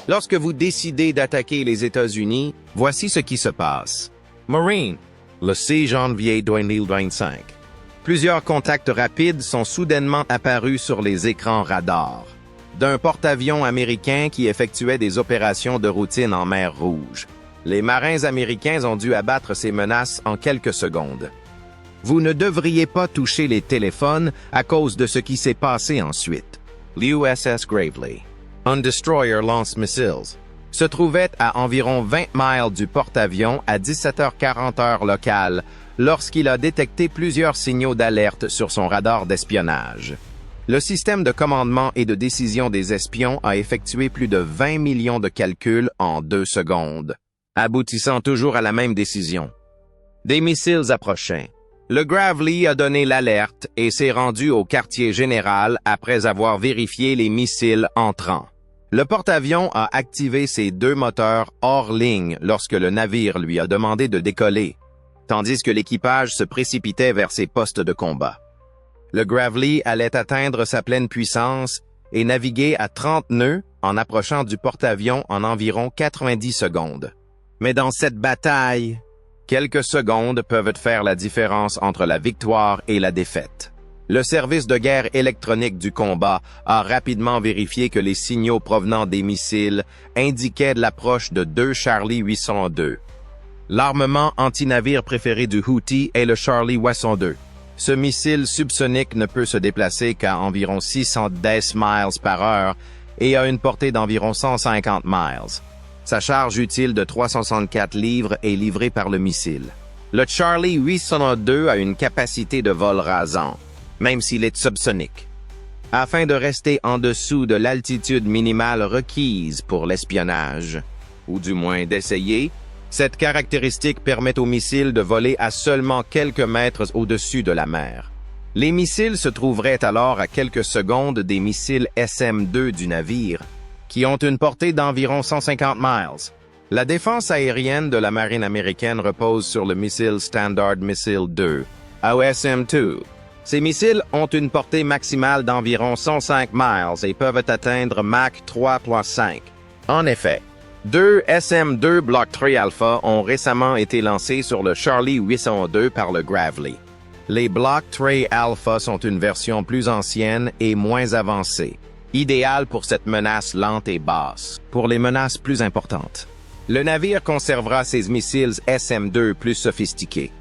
Lorsque vous décidez d'attaquer les États-Unis, voici ce qui se passe. Marine, le 6 janvier 2025. Plusieurs contacts rapides sont soudainement apparus sur les écrans radars d'un porte-avions américain qui effectuait des opérations de routine en mer Rouge. Les marins américains ont dû abattre ces menaces en quelques secondes. Vous ne devriez pas toucher les téléphones à cause de ce qui s'est passé ensuite. L'USS Gravely, un destroyer lance-missiles, se trouvait à environ 20 miles du porte-avions à 17h40 heure locale lorsqu'il a détecté plusieurs signaux d'alerte sur son radar d'espionnage. Le système de commandement et de décision des espions a effectué plus de 20 millions de calculs en 2 secondes, aboutissant toujours à la même décision. Des missiles approchaient. Le Gravely a donné l'alerte et s'est rendu au quartier général après avoir vérifié les missiles entrants. Le porte-avions a activé ses 2 moteurs hors ligne lorsque le navire lui a demandé de décoller, tandis que l'équipage se précipitait vers ses postes de combat. Le Gravely allait atteindre sa pleine puissance et naviguer à 30 nœuds en approchant du porte-avions en environ 90 secondes. Mais dans cette bataille, quelques secondes peuvent faire la différence entre la victoire et la défaite. Le service de guerre électronique du combat a rapidement vérifié que les signaux provenant des missiles indiquaient l'approche de 2 Charlie 802. L'armement anti-navire préféré du Houthi est le Charlie 802. Ce missile subsonique ne peut se déplacer qu'à environ 610 miles par heure et a une portée d'environ 150 miles. Sa charge utile de 364 livres est livrée par le missile. Le Charlie 802 a une capacité de vol rasant, même s'il est subsonique. Afin de rester en dessous de l'altitude minimale requise pour l'espionnage, ou du moins d'essayer, cette caractéristique permet aux missiles de voler à seulement quelques mètres au-dessus de la mer. Les missiles se trouveraient alors à quelques secondes des missiles SM-2 du navire, qui ont une portée d'environ 150 miles. La défense aérienne de la marine américaine repose sur le missile Standard Missile 2, AOSM-2. Ces missiles ont une portée maximale d'environ 105 miles et peuvent atteindre Mach 3.5. En effet, 2 SM-2 Block 3 Alpha ont récemment été lancés sur le Charlie 802 par le Gravely. Les Block 3 Alpha sont une version plus ancienne et moins avancée, idéale pour cette menace lente et basse, pour les menaces plus importantes. Le navire conservera ses missiles SM-2 plus sophistiqués.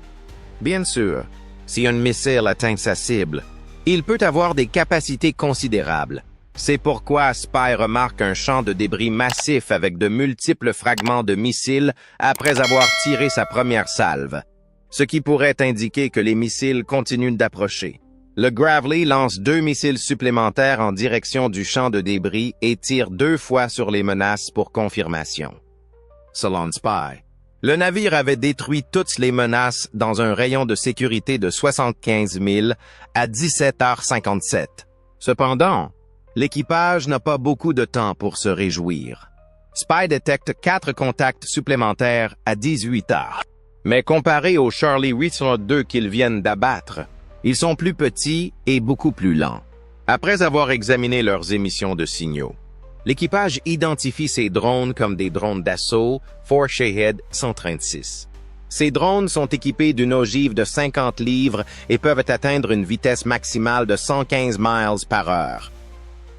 Bien sûr, si un missile atteint sa cible, il peut avoir des capacités considérables. C'est pourquoi Spy remarque un champ de débris massif avec de multiples fragments de missiles après avoir tiré sa première salve, ce qui pourrait indiquer que les missiles continuent d'approcher. Le Gravely lance 2 missiles supplémentaires en direction du champ de débris et tire 2 fois sur les menaces pour confirmation. Selon Spy, le navire avait détruit toutes les menaces dans un rayon de sécurité de 75 000 à 17h57. Cependant, l'équipage n'a pas beaucoup de temps pour se réjouir. Spy détecte 4 contacts supplémentaires à 18 heures. Mais comparé aux Charlie 802 qu'ils viennent d'abattre, ils sont plus petits et beaucoup plus lents. Après avoir examiné leurs émissions de signaux, l'équipage identifie ces drones comme des drones d'assaut Fort Shahed 136. Ces drones sont équipés d'une ogive de 50 livres et peuvent atteindre une vitesse maximale de 115 miles par heure.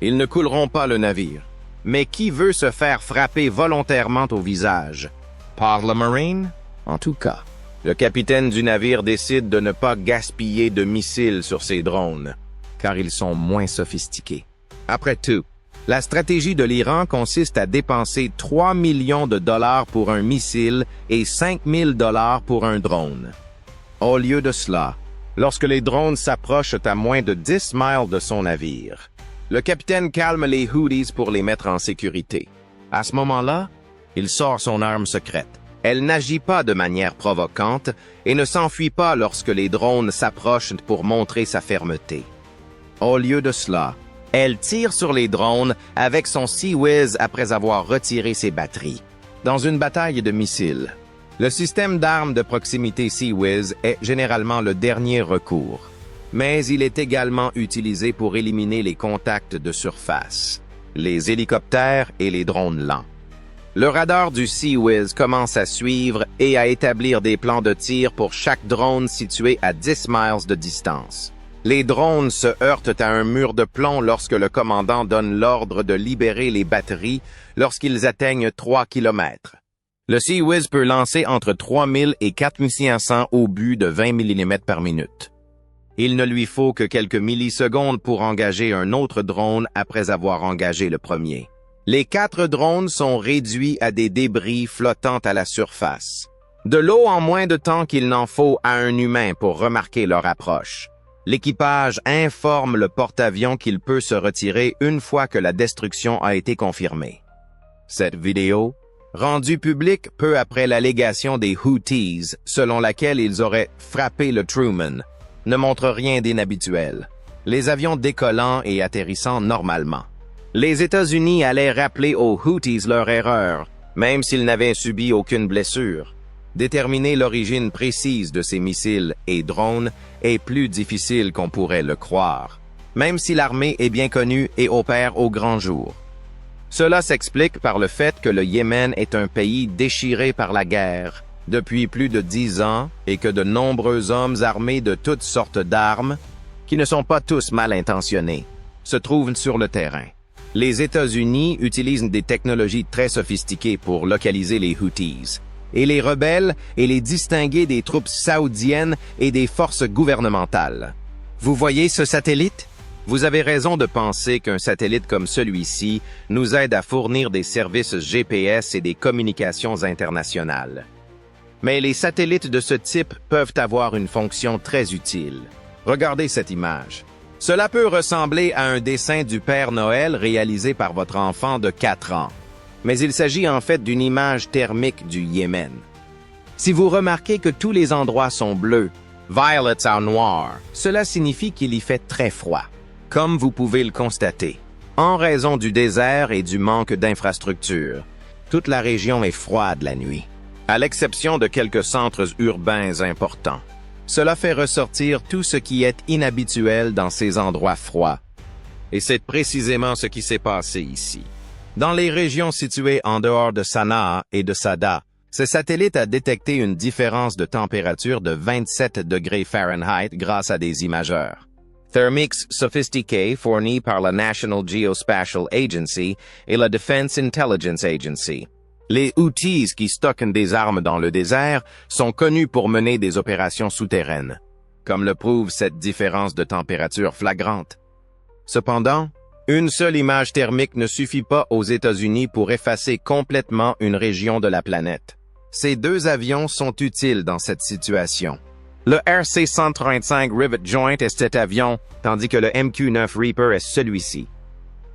Ils ne couleront pas le navire. Mais qui veut se faire frapper volontairement au visage? Par le Marine? En tout cas, le capitaine du navire décide de ne pas gaspiller de missiles sur ces drones, car ils sont moins sophistiqués. Après tout, la stratégie de l'Iran consiste à dépenser 3 millions de dollars pour un missile et 5 000 dollars pour un drone. Au lieu de cela, lorsque les drones s'approchent à moins de 10 miles de son navire, le capitaine calme les Houthis pour les mettre en sécurité. À ce moment-là, il sort son arme secrète. Elle n'agit pas de manière provocante et ne s'enfuit pas lorsque les drones s'approchent pour montrer sa fermeté. Au lieu de cela, elle tire sur les drones avec son Sea-Wiz après avoir retiré ses batteries. Dans une bataille de missiles, le système d'armes de proximité Sea-Wiz est généralement le dernier recours, mais il est également utilisé pour éliminer les contacts de surface, les hélicoptères et les drones lents. Le radar du Sea-Wiz commence à suivre et à établir des plans de tir pour chaque drone situé à 10 miles de distance. Les drones se heurtent à un mur de plomb lorsque le commandant donne l'ordre de libérer les batteries lorsqu'ils atteignent 3 km. Le Sea-Wiz peut lancer entre 3000 et 4500 obus de 20 mm par minute. Il ne lui faut que quelques millisecondes pour engager un autre drone après avoir engagé le premier. Les 4 drones sont réduits à des débris flottant à la surface. De l'eau en moins de temps qu'il n'en faut à un humain pour remarquer leur approche. L'équipage informe le porte-avions qu'il peut se retirer une fois que la destruction a été confirmée. Cette vidéo, rendue publique peu après l'allégation des Houthis, selon laquelle ils auraient frappé le Truman, ne montre rien d'inhabituel. Les avions décollant et atterrissant normalement. Les États-Unis allaient rappeler aux Houthis leur erreur, même s'ils n'avaient subi aucune blessure. Déterminer l'origine précise de ces missiles et drones est plus difficile qu'on pourrait le croire, même si l'armée est bien connue et opère au grand jour. Cela s'explique par le fait que le Yémen est un pays déchiré par la guerre depuis plus de 10 ans et que de nombreux hommes armés de toutes sortes d'armes, qui ne sont pas tous mal intentionnés, se trouvent sur le terrain. Les États-Unis utilisent des technologies très sophistiquées pour localiser les Houthis, et les rebelles et les distinguer des troupes saoudiennes et des forces gouvernementales. Vous voyez ce satellite? Vous avez raison de penser qu'un satellite comme celui-ci nous aide à fournir des services GPS et des communications internationales. Mais les satellites de ce type peuvent avoir une fonction très utile. Regardez cette image. Cela peut ressembler à un dessin du Père Noël réalisé par votre enfant de 4 ans. Mais il s'agit en fait d'une image thermique du Yémen. Si vous remarquez que tous les endroits sont bleus, violets en noir, cela signifie qu'il y fait très froid, comme vous pouvez le constater. En raison du désert et du manque d'infrastructures, toute la région est froide la nuit, à l'exception de quelques centres urbains importants. Cela fait ressortir tout ce qui est inhabituel dans ces endroits froids. Et c'est précisément ce qui s'est passé ici. Dans les régions situées en dehors de Sanaa et de Sada, ce satellite a détecté une différence de température de 27 degrés Fahrenheit grâce à des imageurs. Thermiques sophistiqués fournis par la National Geospatial Agency et la Defense Intelligence Agency. Les Houthis qui stockent des armes dans le désert sont connus pour mener des opérations souterraines, comme le prouve cette différence de température flagrante. Cependant, une seule image thermique ne suffit pas aux États-Unis pour effacer complètement une région de la planète. Ces 2 avions sont utiles dans cette situation. Le RC-135 Rivet Joint est cet avion, tandis que le MQ-9 Reaper est celui-ci.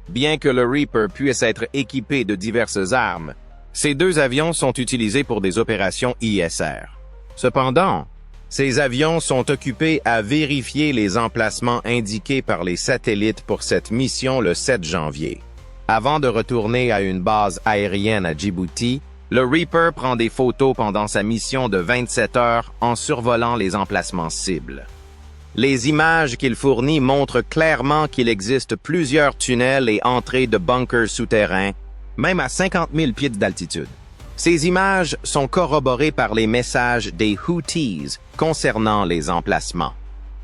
Bien que le Reaper puisse être équipé de diverses armes, ces 2 avions sont utilisés pour des opérations ISR. Cependant, ces avions sont occupés à vérifier les emplacements indiqués par les satellites pour cette mission le 7 janvier. Avant de retourner à une base aérienne à Djibouti, le Reaper prend des photos pendant sa mission de 27 heures en survolant les emplacements cibles. Les images qu'il fournit montrent clairement qu'il existe plusieurs tunnels et entrées de bunkers souterrains, même à 50 000 pieds d'altitude. Ces images sont corroborées par les messages des Houthis concernant les emplacements,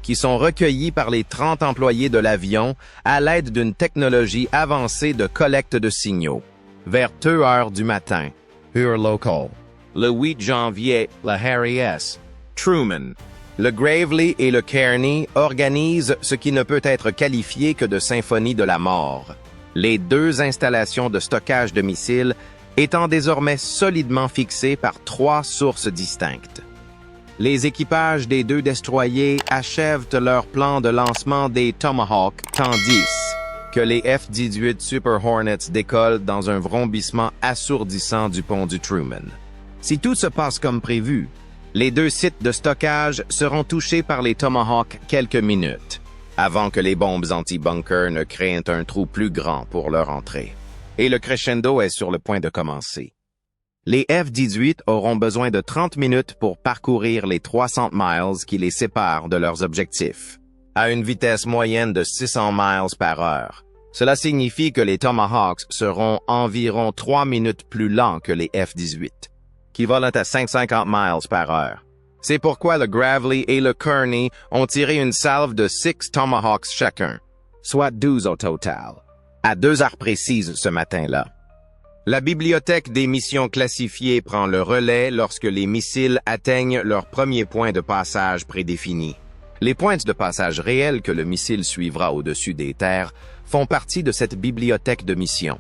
qui sont recueillis par les 30 employés de l'avion à l'aide d'une technologie avancée de collecte de signaux. Vers 2 heures du matin, heure locale, le 8 janvier, le Harry S. Truman, le Gravely et le Kearney organisent ce qui ne peut être qualifié que de symphonie de la mort. Les 2 installations de stockage de missiles étant désormais solidement fixées par 3 sources distinctes. Les équipages des 2 destroyers achèvent leur plan de lancement des Tomahawk tandis que les F-18 Super Hornets décollent dans un vrombissement assourdissant du pont du Truman. Si tout se passe comme prévu, les 2 sites de stockage seront touchés par les Tomahawk quelques minutes, avant que les bombes anti-bunker ne créent un trou plus grand pour leur entrée. Et le crescendo est sur le point de commencer. Les F-18 auront besoin de 30 minutes pour parcourir les 300 miles qui les séparent de leurs objectifs, à une vitesse moyenne de 600 miles par heure, Cela signifie que les Tomahawks seront environ 3 minutes plus lents que les F-18, qui volent à 550 miles par heure. C'est pourquoi le Gravely et le Kearney ont tiré une salve de 6 Tomahawks chacun, soit 12 au total, à 2 heures précises ce matin-là. La bibliothèque des missions classifiées prend le relais lorsque les missiles atteignent leur premier point de passage prédéfini. Les points de passage réels que le missile suivra au-dessus des terres font partie de cette bibliothèque de mission,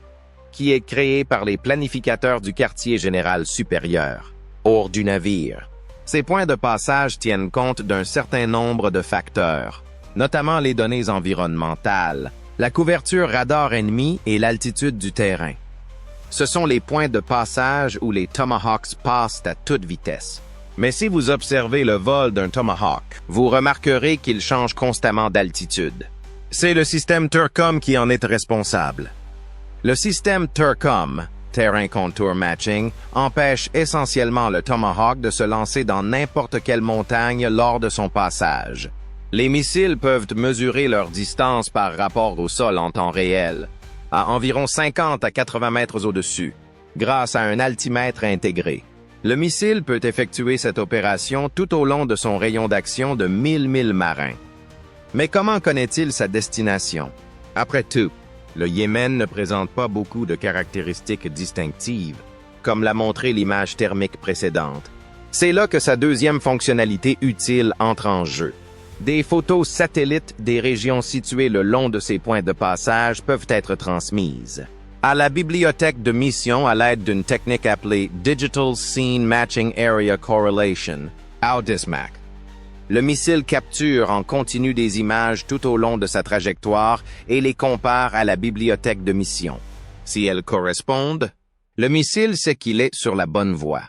qui est créée par les planificateurs du quartier général supérieur, hors du navire. Ces points de passage tiennent compte d'un certain nombre de facteurs, notamment les données environnementales, la couverture radar ennemi et l'altitude du terrain. Ce sont les points de passage où les Tomahawks passent à toute vitesse. Mais si vous observez le vol d'un Tomahawk, vous remarquerez qu'il change constamment d'altitude. C'est le système TERCOM qui en est responsable. Le système TERCOM, Terrain Contour Matching, empêche essentiellement le Tomahawk de se lancer dans n'importe quelle montagne lors de son passage. Les missiles peuvent mesurer leur distance par rapport au sol en temps réel, à environ 50 à 80 mètres au-dessus, grâce à un altimètre intégré. Le missile peut effectuer cette opération tout au long de son rayon d'action de 1000 milles marins. Mais comment connaît-il sa destination? Après tout, le Yémen ne présente pas beaucoup de caractéristiques distinctives, comme l'a montré l'image thermique précédente. C'est là que sa deuxième fonctionnalité utile entre en jeu. Des photos satellites des régions situées le long de ces points de passage peuvent être transmises à la bibliothèque de mission à l'aide d'une technique appelée Digital Scene Matching Area Correlation, ou DSMAC. Le missile capture en continu des images tout au long de sa trajectoire et les compare à la bibliothèque de mission. Si elles correspondent, le missile sait qu'il est sur la bonne voie.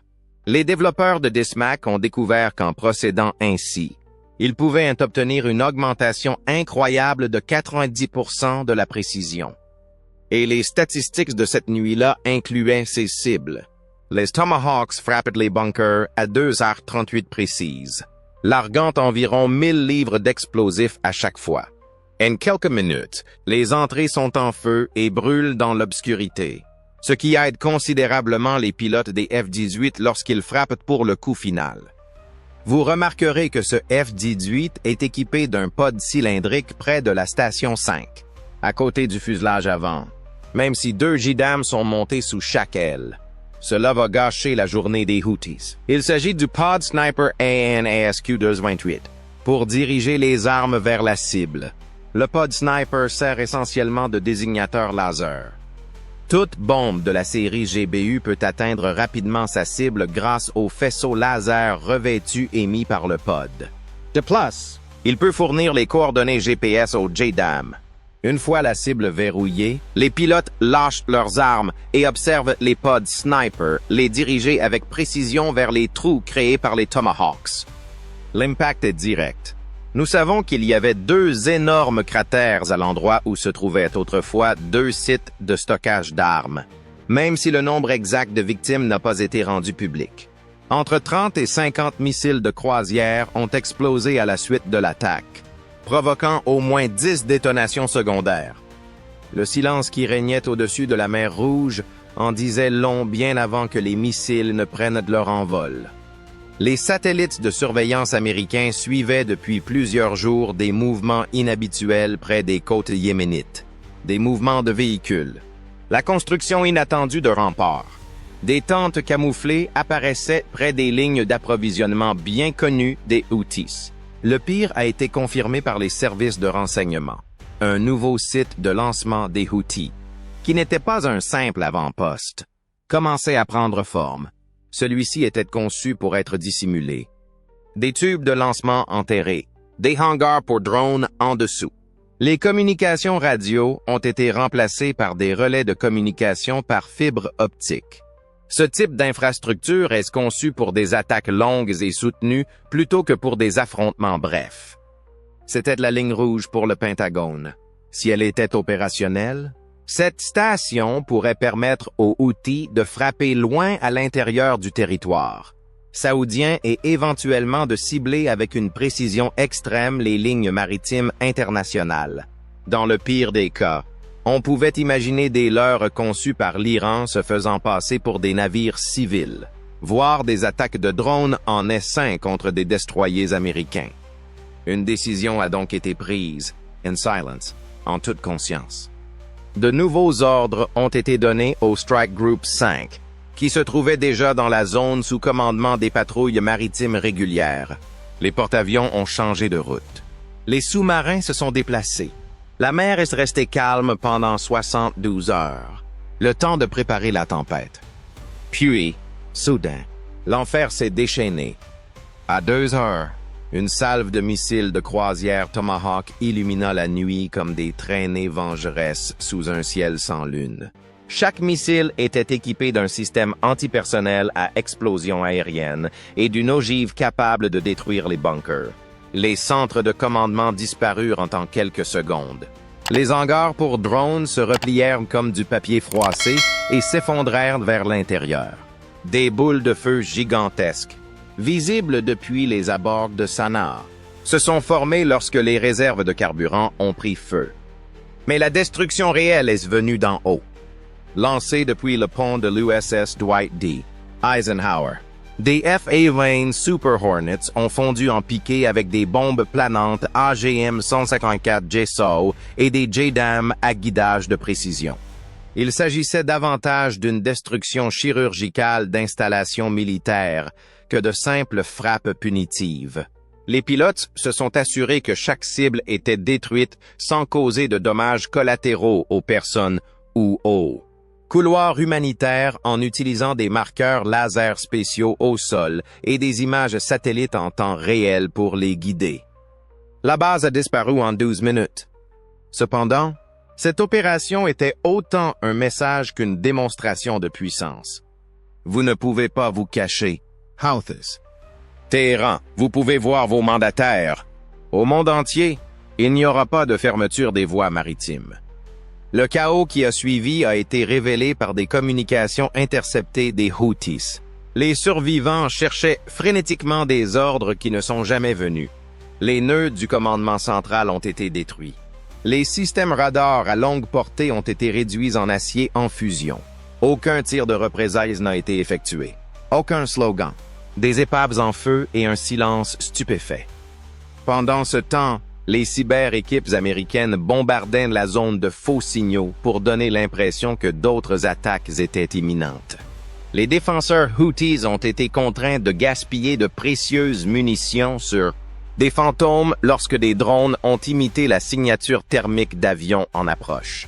Les développeurs de DSMAC ont découvert qu'en procédant ainsi, ils pouvaient obtenir une augmentation incroyable de 90% de la précision. Et les statistiques de cette nuit-là incluaient ces cibles. Les Tomahawks frappent les bunkers à 2h38 précises, larguant environ 1000 livres d'explosifs à chaque fois. En quelques minutes, les entrées sont en feu et brûlent dans l'obscurité, ce qui aide considérablement les pilotes des F-18 lorsqu'ils frappent pour le coup final. Vous remarquerez que ce F-18 est équipé d'un pod cylindrique près de la station 5, à côté du fuselage avant, même si 2 JDAM sont montés sous chaque aile. Cela va gâcher la journée des Houthis. Il s'agit du Pod Sniper AN/ASQ-228 pour diriger les armes vers la cible. Le Pod Sniper sert essentiellement de désignateur laser. Toute bombe de la série GBU peut atteindre rapidement sa cible grâce au faisceau laser revêtu émis par le pod. De plus, il peut fournir les coordonnées GPS au JDAM. Une fois la cible verrouillée, les pilotes lâchent leurs armes et observent les pods sniper les diriger avec précision vers les trous créés par les Tomahawks. L'impact est direct. Nous savons qu'il y avait 2 énormes cratères à l'endroit où se trouvaient autrefois 2 sites de stockage d'armes, même si le nombre exact de victimes n'a pas été rendu public. Entre 30 et 50 missiles de croisière ont explosé à la suite de l'attaque, provoquant au moins 10 détonations secondaires. Le silence qui régnait au-dessus de la mer Rouge en disait long bien avant que les missiles ne prennent de leur envol. Les satellites de surveillance américains suivaient depuis plusieurs jours des mouvements inhabituels près des côtes yéménites, des mouvements de véhicules, la construction inattendue de remparts. Des tentes camouflées apparaissaient près des lignes d'approvisionnement bien connues des Houthis. Le pire a été confirmé par les services de renseignement. Un nouveau site de lancement des Houthis, qui n'était pas un simple avant-poste, commençait à prendre forme. Celui-ci était conçu pour être dissimulé. Des tubes de lancement enterrés, des hangars pour drones en dessous. Les communications radio ont été remplacées par des relais de communication par fibre optique. Ce type d'infrastructure est conçu pour des attaques longues et soutenues plutôt que pour des affrontements brefs. C'était la ligne rouge pour le Pentagone. Si elle était opérationnelle, cette station pourrait permettre aux Houthis de frapper loin à l'intérieur du territoire saoudien et éventuellement de cibler avec une précision extrême les lignes maritimes internationales. Dans le pire des cas, On pouvait imaginer des leurres conçus par l'Iran se faisant passer pour des navires civils, voire des attaques de drones en essaim contre des destroyers américains. Une décision a donc été prise, in silence, en toute conscience. De nouveaux ordres ont été donnés au Strike Group 5, qui se trouvait déjà dans la zone sous commandement des patrouilles maritimes régulières. Les porte-avions ont changé de route. Les sous-marins se sont déplacés. La mer est restée calme pendant 72 heures, le temps de préparer la tempête. Puis, soudain, l'enfer s'est déchaîné. À 2 heures, une salve de missiles de croisière Tomahawk illumina la nuit comme des traînées vengeresses sous un ciel sans lune. Chaque missile était équipé d'un système antipersonnel à explosion aérienne et d'une ogive capable de détruire les bunkers. Les centres de commandement disparurent en quelques secondes. Les hangars pour drones se replièrent comme du papier froissé et s'effondrèrent vers l'intérieur. Des boules de feu gigantesques, visibles depuis les abords de Sanaa, se sont formées lorsque les réserves de carburant ont pris feu. Mais la destruction réelle est venue d'en haut. Lancée depuis le pont de l'USS Dwight D. Eisenhower, des F-A-20 Super Hornets ont fondu en piqué avec des bombes planantes AGM-154 JSOW et des JDAM à guidage de précision. Il s'agissait davantage d'une destruction chirurgicale d'installations militaires que de simples frappes punitives. Les pilotes se sont assurés que chaque cible était détruite sans causer de dommages collatéraux aux personnes ou aux couloirs humanitaires en utilisant des marqueurs laser spéciaux au sol et des images satellites en temps réel pour les guider. La base a disparu en 12 minutes. Cependant, cette opération était autant un message qu'une démonstration de puissance. Vous ne pouvez pas vous cacher. Houthis. Téhéran, vous pouvez voir vos mandataires. Au monde entier, il n'y aura pas de fermeture des voies maritimes. Le chaos qui a suivi a été révélé par des communications interceptées des Houthis. Les survivants cherchaient frénétiquement des ordres qui ne sont jamais venus. Les nœuds du commandement central ont été détruits. Les systèmes radars à longue portée ont été réduits en acier en fusion. Aucun tir de représailles n'a été effectué. Aucun slogan. Des épaves en feu et un silence stupéfait. Pendant ce temps, les cyber-équipes américaines bombardaient la zone de faux signaux pour donner l'impression que d'autres attaques étaient imminentes. Les défenseurs Houthis ont été contraints de gaspiller de précieuses munitions sur des fantômes lorsque des drones ont imité la signature thermique d'avions en approche.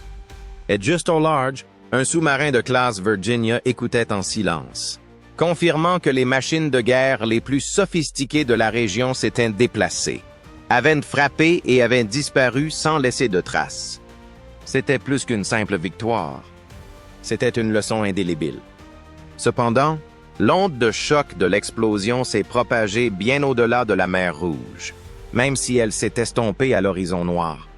Et juste au large, un sous-marin de classe Virginia écoutait en silence, confirmant que les machines de guerre les plus sophistiquées de la région s'étaient déplacées, avaient frappé et avaient disparu sans laisser de traces. C'était plus qu'une simple victoire. C'était une leçon indélébile. Cependant, l'onde de choc de l'explosion s'est propagée bien au-delà de la mer Rouge, même si elle s'est estompée à l'horizon noir.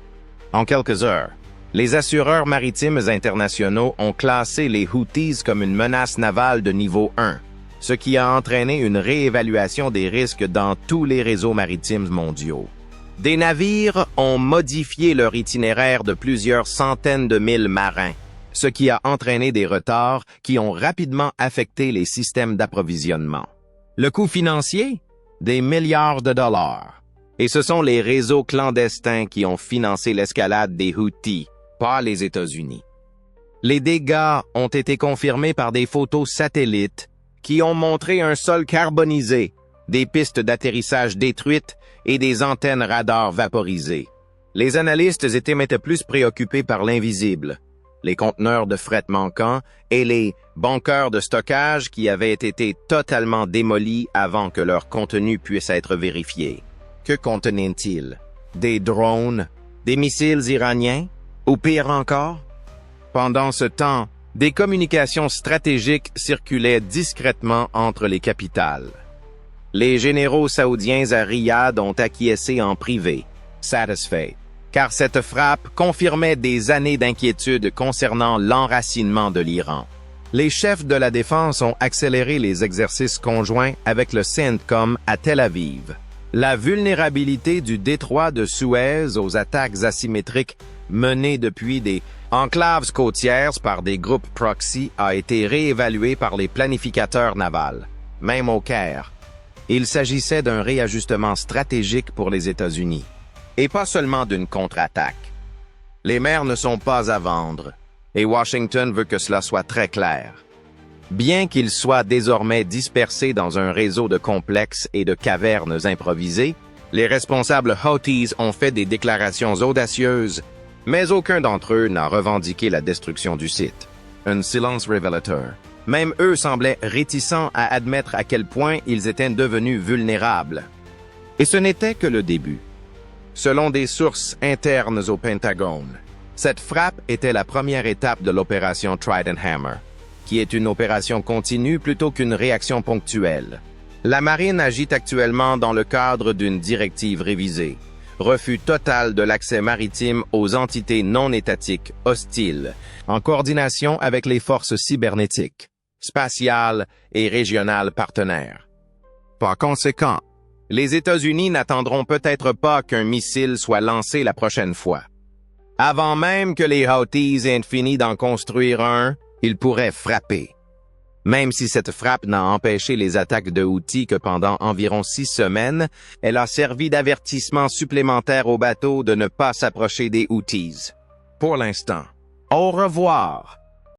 En quelques heures, les assureurs maritimes internationaux ont classé les Houthis comme une menace navale de niveau 1, ce qui a entraîné une réévaluation des risques dans tous les réseaux maritimes mondiaux. Des navires ont modifié leur itinéraire de plusieurs centaines de milles marins, ce qui a entraîné des retards qui ont rapidement affecté les systèmes d'approvisionnement. Le coût financier? Des milliards de dollars. Et ce sont les réseaux clandestins qui ont financé l'escalade des Houthis, pas les États-Unis. Les dégâts ont été confirmés par des photos satellites qui ont montré un sol carbonisé, des pistes d'atterrissage détruites et des antennes radars vaporisées. Les analystes étaient plus préoccupés par l'invisible, les conteneurs de fret manquants et les bunkers de stockage qui avaient été totalement démolis avant que leur contenu puisse être vérifié. Que contenaient-ils? Des drones? Des missiles iraniens? Ou pire encore? Pendant ce temps, des communications stratégiques circulaient discrètement entre les capitales. Les généraux saoudiens à Riyad ont acquiescé en privé, satisfaits, car cette frappe confirmait des années d'inquiétude concernant l'enracinement de l'Iran. Les chefs de la défense ont accéléré les exercices conjoints avec le CENTCOM à Tel Aviv. La vulnérabilité du détroit de Suez aux attaques asymétriques menée depuis des enclaves côtières par des groupes proxy a été réévaluée par les planificateurs navals, même au Caire. Il s'agissait d'un réajustement stratégique pour les États-Unis, et pas seulement d'une contre-attaque. Les mers ne sont pas à vendre, et Washington veut que cela soit très clair. Bien qu'ils soient désormais dispersés dans un réseau de complexes et de cavernes improvisées, les responsables Houthis ont fait des déclarations audacieuses, mais aucun d'entre eux n'a revendiqué la destruction du site. Un silence révélateur. Même eux semblaient réticents à admettre à quel point ils étaient devenus vulnérables. Et ce n'était que le début. Selon des sources internes au Pentagone, cette frappe était la première étape de l'opération Trident Hammer, qui est une opération continue plutôt qu'une réaction ponctuelle. La marine agit actuellement dans le cadre d'une directive révisée, refus total de l'accès maritime aux entités non étatiques hostiles, en coordination avec les forces cybernétiques, spatiales et régionales partenaires. Par conséquent, les États-Unis n'attendront peut-être pas qu'un missile soit lancé la prochaine fois. Avant même que les Houthis aient fini d'en construire un, ils pourraient frapper. Même si cette frappe n'a empêché les attaques de Houthis que pendant environ 6 semaines, elle a servi d'avertissement supplémentaire aux bateaux de ne pas s'approcher des Houthis. Pour l'instant. Au revoir!